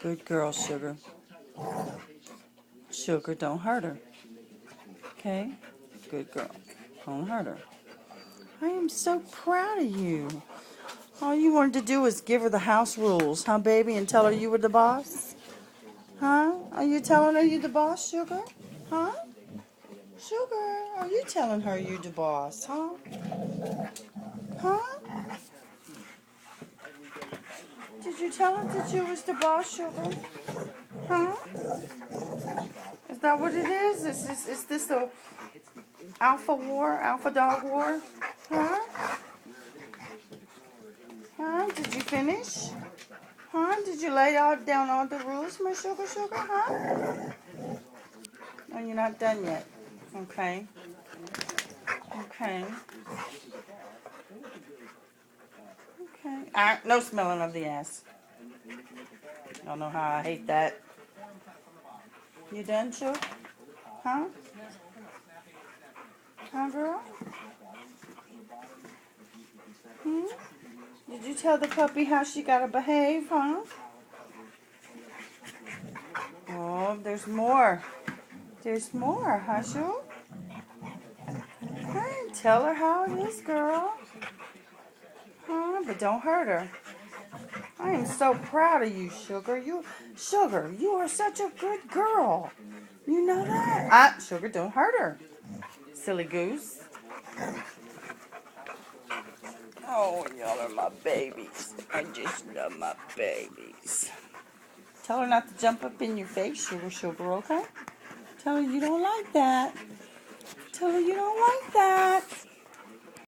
Good girl, Sugar. Sugar, don't hurt her. Okay? Good girl. Don't hurt her. I am so proud of you. All you wanted to do was give her the house rules, huh, baby, and tell her you were the boss? Huh? Are you telling her you're the boss, Sugar? Huh? Sugar, are you telling her you're the boss, huh? Huh? Did you tell her that you was the boss, Sugar? Huh? Is that what it is? Is this the alpha war, alpha dog war? Huh? Huh? Did you finish? Huh? Did you lay out down all the rules, my sugar, huh? No, you're not done yet. Okay. Okay. Okay. No smelling of the ass. Don't know how I hate that. You done, Sugar? Huh? Huh, girl? Hmm? Did you tell the puppy how she gotta behave, huh? Oh, there's more. There's more, huh, Sugar? Okay, tell her how it is, girl. Huh? But don't hurt her. I am so proud of you, Sugar. Sugar, you are such a good girl. You know that? Sugar, don't hurt her. Silly goose. Oh, y'all are my babies. I just love my babies. Tell her not to jump up in your face, Sugar, okay? Tell her you don't like that. Tell her you don't like that.